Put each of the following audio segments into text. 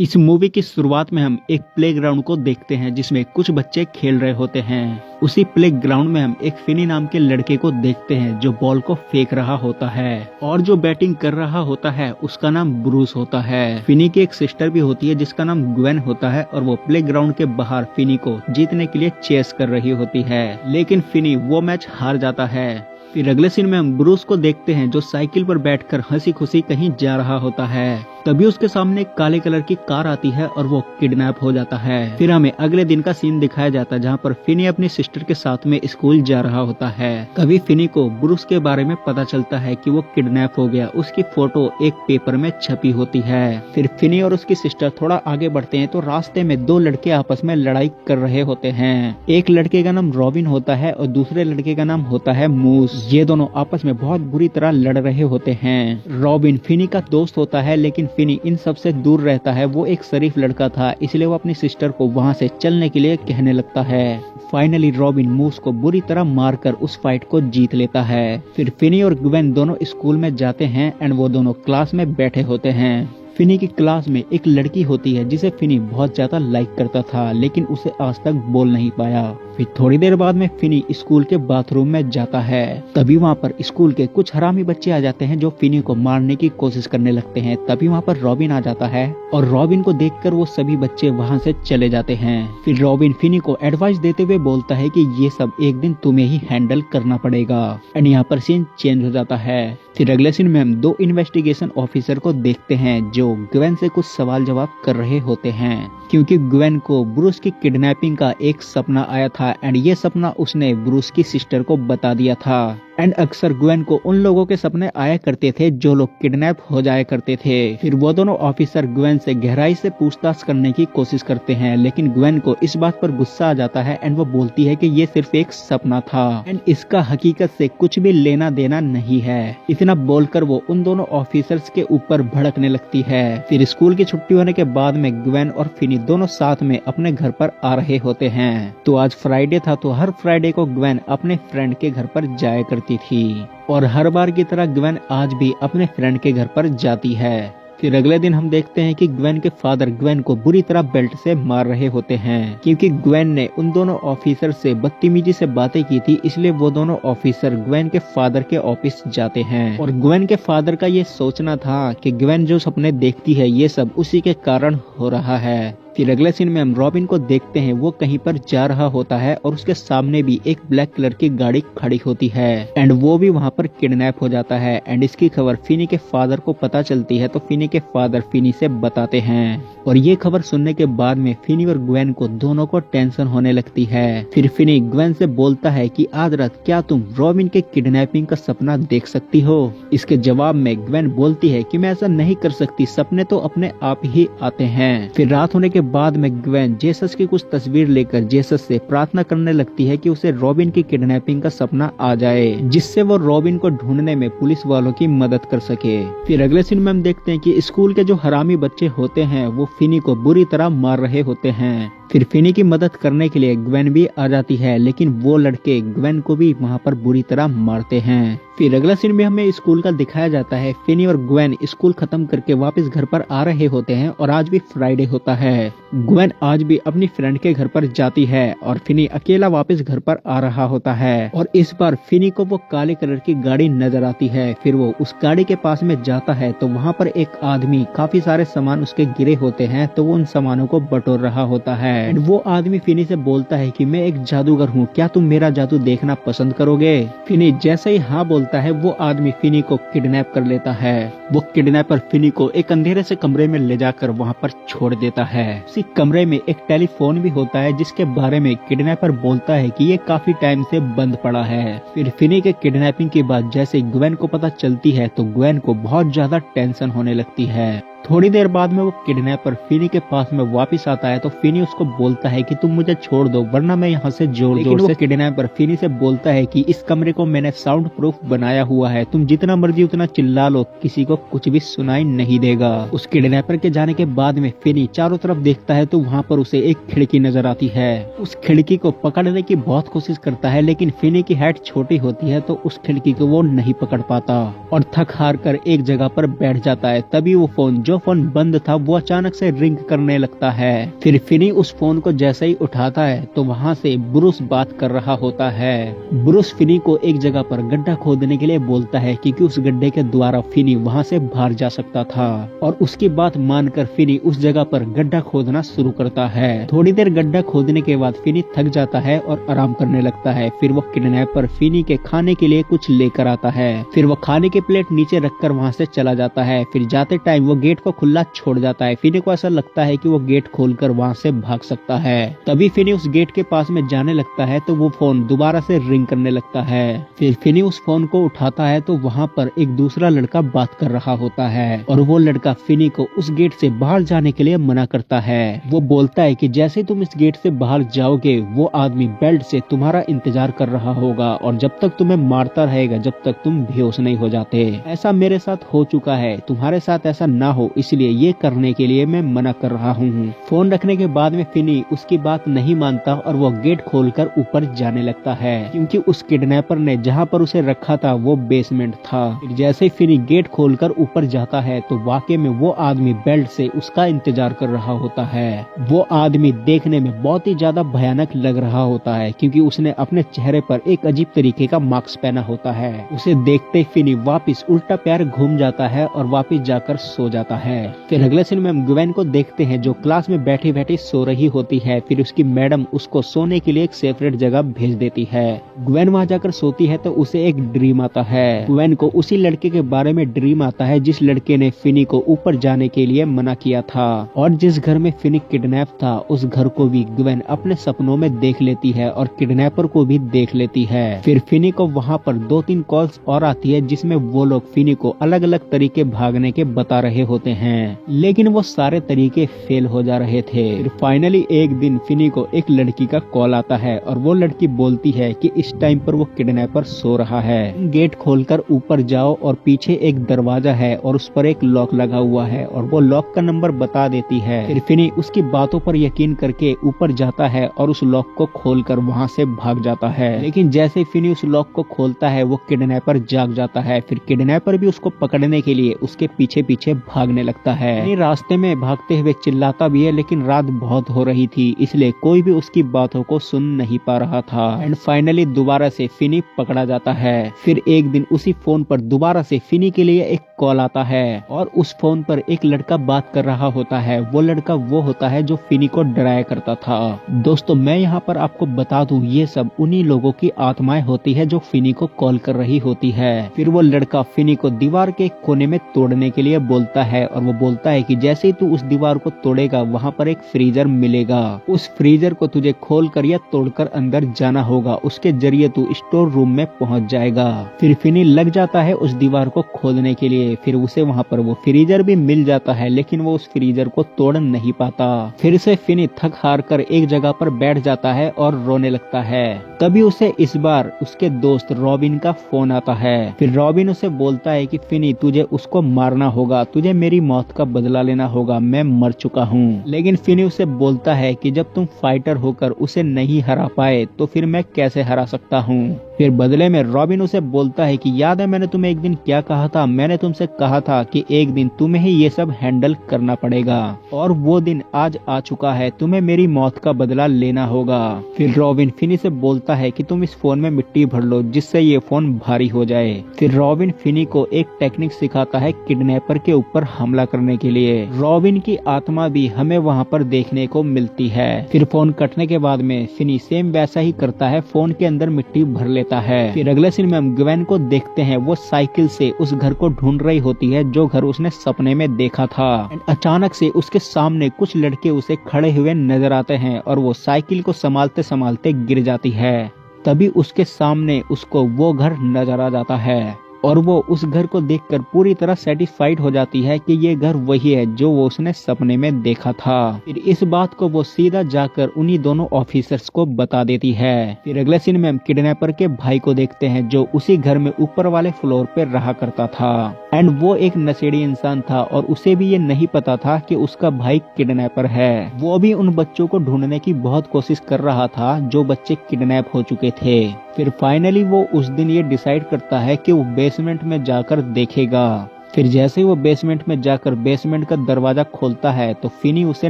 इस मूवी की शुरुआत में हम एक प्लेग्राउंड को देखते हैं जिसमें कुछ बच्चे खेल रहे होते हैं। उसी प्लेग्राउंड में हम एक फिनी नाम के लड़के को देखते हैं जो बॉल को फेंक रहा होता है और जो बैटिंग कर रहा होता है उसका नाम ब्रूस होता है। फिनी की एक सिस्टर भी होती है जिसका नाम ग्वेन होता है और वो प्लेग्राउंड के बाहर फिनी को जीतने के लिए चेस कर रही होती है, लेकिन फिनी वो मैच हार जाता है। फिर अगले सीन में हम ब्रूस को देखते हैं जो साइकिल पर बैठकर हंसी खुशी कहीं जा रहा होता है। तभी उसके सामने एक काले कलर की कार आती है और वो किडनैप हो जाता है। फिर हमें अगले दिन का सीन दिखाया जाता है जहाँ पर फिनी अपनी सिस्टर के साथ में स्कूल जा रहा होता है। तभी फिनी को ब्रूस के बारे में पता चलता है कि वो किडनैप हो गया। उसकी फोटो एक पेपर में छपी होती है। फिर फिनी और उसकी सिस्टर थोड़ा आगे बढ़ते हैं तो रास्ते में दो लड़के आपस में लड़ाई कर रहे होते हैं। एक लड़के का नाम रॉबिन होता है और दूसरे लड़के का नाम होता है मूस। ये दोनों आपस में बहुत बुरी तरह लड़ रहे होते हैं। रॉबिन फिनी का दोस्त होता है लेकिन फिनी इन सब से दूर रहता है। वो एक शरीफ लड़का था इसलिए वो अपनी सिस्टर को वहाँ से चलने के लिए कहने लगता है। फाइनली रॉबिन मूस को बुरी तरह मारकर उस फाइट को जीत लेता है। फिर फिनी और ग्वेन दोनों स्कूल में जाते हैं एंड वो दोनों क्लास में बैठे होते हैं। फिनी की क्लास में एक लड़की होती है जिसे फिनी बहुत ज्यादा लाइक करता था लेकिन उसे आज तक बोल नहीं पाया। फिर थोड़ी देर बाद में फिनी स्कूल के बाथरूम में जाता है। तभी वहाँ पर स्कूल के कुछ हरामी बच्चे आ जाते हैं जो फिनी को मारने की कोशिश करने लगते हैं। तभी वहाँ पर रॉबिन आ जाता है और रॉबिन को देखकर वो सभी बच्चे वहाँ से चले जाते हैं। फिर रॉबिन फिनी को एडवाइस देते हुए बोलता है कि ये सब एक दिन तुम्हें ही हैंडल करना पड़ेगा एंड यहाँ पर सीन चेंज हो जाता है। फिर अगले सीन में हम दो इन्वेस्टिगेशन ऑफिसर को देखते हैं जो ग्वेन से कुछ सवाल जवाब कर रहे होते हैं क्योंकि ग्वेन को ब्रूस की किडनैपिंग का एक सपना आया था एंड ये सपना उसने ब्रूस की सिस्टर को बता दिया था। एंड अक्सर ग्वेन को उन लोगों के सपने आया करते थे जो लोग किडनैप हो जाया करते थे। फिर वो दोनों ऑफिसर ग्वेन से गहराई से पूछताछ करने की कोशिश करते हैं लेकिन ग्वेन को इस बात पर गुस्सा आ जाता है एंड वो बोलती है कि ये सिर्फ एक सपना था एंड इसका हकीकत से कुछ भी लेना देना नहीं है। इतना बोलकर वो उन दोनों ऑफिसर्स के ऊपर भड़कने लगती है। फिर स्कूल की छुट्टी होने के बाद में ग्वेन और फिनी दोनों साथ में अपने घर पर आ रहे होते हैं। तो आज फ्राइडे था तो हर फ्राइडे को ग्वेन अपने फ्रेंड के घर पर जाया करती थी और हर बार की तरह ग्वेन आज भी अपने फ्रेंड के घर पर जाती है। फिर अगले दिन हम देखते हैं कि ग्वेन के फादर ग्वेन को बुरी तरह बेल्ट से मार रहे होते हैं क्योंकि ग्वेन ने उन दोनों ऑफिसर से बदतमीजी से बातें की थी। इसलिए वो दोनों ऑफिसर ग्वेन के फादर के ऑफिस जाते हैं और ग्वेन के फादर का ये सोचना था कि ग्वेन जो सपने देखती है ये सब उसी के कारण हो रहा है। फिर अगले सीन में हम रॉबिन को देखते हैं वो कहीं पर जा रहा होता है और उसके सामने भी एक ब्लैक कलर की गाड़ी खड़ी होती है एंड वो भी वहाँ पर किडनैप हो जाता है एंड इसकी खबर फिनी के फादर को पता चलती है तो फिनी के फादर फिनी से बताते हैं और ये खबर सुनने के बाद में फिनी और ग्वेन को दोनों को टेंशन होने लगती है। फिर फिनी ग्वेन से बोलता है कि आज रात क्या तुम रॉबिन के किडनैपिंग का सपना देख सकती हो। इसके जवाब में ग्वेन बोलती है कि मैं ऐसा नहीं कर सकती, सपने तो अपने आप ही आते हैं। फिर रात होने के बाद में ग्वेन जेसस की कुछ तस्वीर लेकर जेसस से प्रार्थना करने लगती है कि उसे रॉबिन की किडनैपिंग का सपना आ जाए जिससे वो रॉबिन को ढूंढने में पुलिस वालों की मदद कर सके। फिर अगले सीन में हम देखते हैं कि स्कूल के जो हरामी बच्चे होते हैं वो फिनी को बुरी तरह मार रहे होते हैं। फिर फिनी की मदद करने के लिए ग्वेन भी आ जाती है लेकिन वो लड़के ग्वेन को भी वहाँ पर बुरी तरह मारते हैं। फिर अगला सीन में हमें स्कूल का दिखाया जाता है। फिनी और ग्वेन स्कूल खत्म करके वापस घर पर आ रहे होते हैं और आज भी फ्राइडे होता है। ग्वेन आज भी अपनी फ्रेंड के घर पर जाती है और फिनी अकेला वापस घर पर आ रहा होता है और इस बार फिनी को वो काले कलर की गाड़ी नजर आती है। फिर वो उस गाड़ी के पास में जाता है तो वहाँ पर एक आदमी काफी सारे सामान उसके गिरे होते हैं तो वो उन सामानों को बटोर रहा होता है। वो आदमी फिनी से बोलता है कि मैं एक जादूगर हूँ, क्या तुम मेरा जादू देखना पसंद करोगे। फिनी जैसे ही हाँ बोलता है वो आदमी फिनी को किडनैप कर लेता है। वो किडनैपर फिनी को एक अंधेरे से कमरे में ले जाकर वहाँ पर छोड़ देता है। उसी कमरे में एक टेलीफोन भी होता है जिसके बारे में किडनैपर बोलता है कि ये काफी टाइम से बंद पड़ा है। फिर फिनी के किडनैपिंग के बाद जैसे ग्वेन को पता चलती है तो ग्वेन को बहुत ज्यादा टेंशन होने लगती है। थोड़ी देर बाद में वो किडनैपर फिनी के पास में वापस आता है तो फिनी उसको बोलता है कि तुम मुझे छोड़ दो वरना मैं यहाँ से जोर से किडनैपर फिनी से बोलता है कि इस कमरे को मैंने साउंड प्रूफ बनाया हुआ है, तुम जितना मर्जी उतना चिल्ला लो, किसी को कुछ भी सुनाई नहीं देगा। उस किडनैपर के जाने के बाद में फिनी चारों तरफ देखता है तो वहाँ पर उसे एक खिड़की नजर आती है। उस खिड़की को पकड़ने की बहुत कोशिश करता है लेकिन फिनी की हाइट छोटी होती है तो उस खिड़की को वो नहीं पकड़ पाता और थक हार कर एक जगह पर बैठ जाता है। तभी वो फोन जो फोन बंद था वो अचानक से रिंग करने लगता है। फिर फिनी उस फोन को जैसे ही उठाता है तो वहाँ से ब्रूस बात कर रहा होता है। ब्रूस फिनी को एक जगह पर गड्ढा खोदने के लिए बोलता है क्योंकि उस गड्ढे के द्वारा फिनी वहाँ से बाहर जा सकता था, और उसकी बात मानकर फिनी उस जगह पर गड्ढा खोदना शुरू करता है। थोड़ी देर गड्ढा खोदने के बाद फिनी थक जाता है और आराम करने लगता है। फिर वो किडनैपर फिनी के खाने के लिए कुछ लेकर आता है। फिर वो खाने की प्लेट नीचे रखकर वहाँ से चला जाता है। फिर जाते टाइम वो गेट को खुला छोड़ जाता है। फिनी को ऐसा लगता है कि वो गेट खोलकर वहाँ से भाग सकता है। तभी फिनी उस गेट के पास में जाने लगता है तो वो फोन दोबारा से रिंग करने लगता है। फिर फिनी उस फोन को उठाता है तो वहाँ पर एक दूसरा लड़का बात कर रहा होता है, और वो लड़का फिनी को उस गेट से बाहर जाने के लिए मना करता है। वो बोलता है कि जैसे तुम इस गेट से बाहर जाओगे वो आदमी बेल्ट से तुम्हारा इंतजार कर रहा होगा और जब तक तुम्हें मारता रहेगा जब तक तुम बेहोश नहीं हो जाते। ऐसा मेरे साथ हो चुका है, तुम्हारे साथ ऐसा ना हो इसलिए ये करने के लिए मैं मना कर रहा हूँ। फोन रखने के बाद में फिनी उसकी बात नहीं मानता और वो गेट खोलकर ऊपर जाने लगता है, क्योंकि उस किडनैपर ने जहाँ पर उसे रखा था वो बेसमेंट था। फिर जैसे फिनी गेट खोलकर ऊपर जाता है तो वाकई में वो आदमी बेल्ट से उसका इंतजार कर रहा होता है। वो आदमी देखने में बहुत ही ज्यादा भयानक लग रहा होता है क्योंकि उसने अपने चेहरे पर एक अजीब तरीके का मास्क पहना होता है। उसे देखते फिनी वापिस उल्टा पैर घूम जाता है और वापिस जाकर सो जाता है। फिर अगले सीन में हम ग्वेन को देखते हैं जो क्लास में बैठी बैठी सो रही होती है। फिर उसकी मैडम उसको सोने के लिए एक सेपरेट जगह भेज देती है। ग्वेन वहाँ जाकर सोती है तो उसे एक ड्रीम आता है। ग्वेन को उसी लड़के के बारे में ड्रीम आता है जिस लड़के ने फिनी को ऊपर जाने के लिए मना किया था, और जिस घर में फिनी किडनैप था उस घर को भी ग्वेन अपने सपनों में देख लेती है और किडनैपर को भी देख लेती है। फिर फिनी को वहाँ पर 2-3 कॉल्स और आती है जिसमें वो लोग फिनी को अलग अलग तरीके भागने के बता रहे होते हैं, लेकिन वो सारे तरीके फेल हो जा रहे थे। फिर फाइनली एक दिन फिनी को एक लड़की का कॉल आता है और वो लड़की बोलती है कि इस टाइम पर वो किडनैपर सो रहा है, गेट खोलकर ऊपर जाओ और पीछे एक दरवाजा है और उस पर एक लॉक लगा हुआ है, और वो लॉक का नंबर बता देती है। फिर फिनी उसकी बातों पर यकीन करके ऊपर जाता है और उस लॉक को खोलकर वहाँ से भाग जाता है। लेकिन जैसे फिनी उस लॉक को खोलता है वो किडनैपर जाग जाता है। फिर किडनैपर भी उसको पकड़ने के लिए उसके पीछे पीछे भागने लगता है। फिनी रास्ते में भागते हुए चिल्लाता भी है, लेकिन रात बहुत हो रही थी इसलिए कोई भी उसकी बातों को सुन नहीं पा रहा था। एंड फाइनली दोबारा से फिनी पकड़ा जाता है। फिर एक दिन उसी फोन पर दोबारा से फिनी के लिए एक कॉल आता है और उस फोन पर एक लड़का बात कर रहा होता है। वो लड़का वो होता है जो फिनी को डराया करता था। दोस्तों मैं यहाँ पर आपको बता दूं ये सब उन्हीं लोगों की आत्माएं होती है जो फिनी को कॉल कर रही होती है। फिर वो लड़का फिनी को दीवार के कोने में तोड़ने के लिए बोलता है और वो बोलता है कि जैसे ही तू उस दीवार को तोड़ेगा वहाँ पर एक फ्रीजर मिलेगा, उस फ्रीजर को तुझे खोल कर या तोड़कर अंदर जाना होगा, उसके जरिए तू स्टोर रूम में पहुँच जाएगा। फिर फिनी लग जाता है उस दीवार को खोदने के लिए। फिर उसे वहाँ पर वो फ्रीजर भी मिल जाता है, लेकिन वो उस फ्रीजर को तोड़ नहीं पाता। फिर से फिनी थक हार कर एक जगह पर बैठ जाता है और रोने लगता है। तभी उसे इस बार उसके दोस्त रॉबिन का फोन आता है। फिर रॉबिन उसे बोलता है कि फिनी तुझे उसको मारना होगा, तुझे मेरी मौत का बदला लेना होगा, मैं मर चुका हूँ। लेकिन फिनी उसे बोलता है कि जब तुम फाइटर होकर उसे नहीं हरा पाए तो फिर मैं कैसे हरा सकता हूँ। फिर बदले में रॉबिन उसे बोलता है कि याद है मैंने तुम्हें एक दिन क्या कहा था, मैंने तुमसे कहा था कि एक दिन तुम्हें ही ये सब हैंडल करना पड़ेगा, और वो दिन आज आ चुका है, तुम्हें मेरी मौत का बदला लेना होगा। फिर रॉबिन फिनी से बोलता है कि तुम इस फोन में मिट्टी भर लो जिससे ये फोन भारी हो जाए। फिर रॉबिन फिनी को एक टेक्निक सिखाता है किडनैपर के ऊपर हमला करने के लिए। रॉबिन की आत्मा भी हमें वहाँ पर देखने को मिलती है। फिर फोन कटने के बाद में फिनी सेम वैसा ही करता है, फोन के अंदर मिट्टी भर लेता है। फिर अगले सीन में हम ग्वेन को देखते हैं, वो साइकिल से उस घर को ढूंढ रही होती है जो घर उसने सपने में देखा था। अचानक से उसके सामने कुछ लड़के उसे खड़े हुए नजर आते हैं और वो साइकिल को संभालते संभालते गिर जाती है। तभी उसके सामने उसको वो घर नजर आ जाता है और वो उस घर को देखकर पूरी तरह सेटिस्फाइड हो जाती है कि ये घर वही है जो वो उसने सपने में देखा था। फिर इस बात को वो सीधा जाकर उन्हीं दोनों ऑफिसर्स को बता देती है। फिर अगले सीन में हम किडनैपर के भाई को देखते हैं जो उसी घर में ऊपर वाले फ्लोर पे रहा करता था। एंड वो एक नशेड़ी इंसान था और उसे भी ये नहीं पता था कि उसका भाई किडनैपर है। वो भी उन बच्चों को ढूंढने की बहुत कोशिश कर रहा था जो बच्चे किडनैप हो चुके थे। फिर फाइनली वो उस दिन ये डिसाइड करता है कि वो बेसमेंट में जाकर देखेगा फिर जैसे ही वो बेसमेंट में जाकर बेसमेंट का दरवाजा खोलता है तो फिनी उसे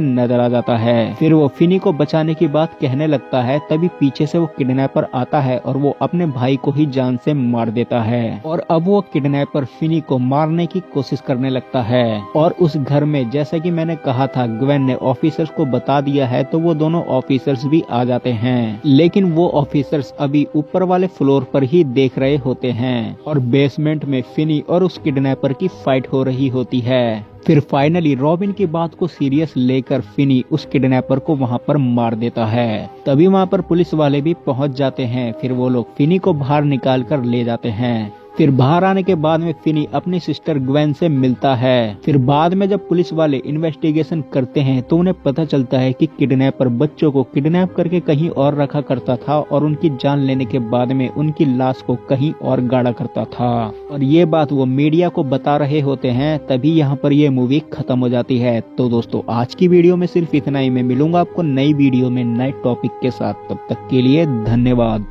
नजर आ जाता है। फिर वो फिनी को बचाने की बात कहने लगता है, तभी पीछे से वो किडनैपर आता है और वो अपने भाई को ही जान से मार देता है। और अब वो किडनैपर फिनी को मारने की कोशिश करने लगता है। और उस घर में जैसा कि मैंने कहा था ग्वेन ने ऑफिसर्स को बता दिया है, तो वो दोनों ऑफिसर्स भी आ जाते हैं। लेकिन वो ऑफिसर्स अभी ऊपर वाले फ्लोर पर ही देख रहे होते हैं और बेसमेंट में फिनी और उस किडनैपर की फाइट हो रही होती है। फिर फाइनली रॉबिन की बात को सीरियस लेकर फिनी उस किडनैपर को वहां पर मार देता है। तभी वहां पर पुलिस वाले भी पहुंच जाते हैं। फिर वो लोग फिनी को बाहर निकाल कर ले जाते हैं। फिर बाहर आने के बाद में फिनी अपनी सिस्टर ग्वेन से मिलता है। फिर बाद में जब पुलिस वाले इन्वेस्टिगेशन करते हैं तो उन्हें पता चलता है कि किडनैपर बच्चों को किडनैप करके कहीं और रखा करता था और उनकी जान लेने के बाद में उनकी लाश को कहीं और गाड़ा करता था। और ये बात वो मीडिया को बता रहे होते हैं। तभी यहाँ पर ये मूवी खत्म हो जाती है। तो दोस्तों आज की वीडियो में सिर्फ इतना ही। मैं मिलूंगा आपको नई वीडियो में नए टॉपिक के साथ। तब तक के लिए धन्यवाद।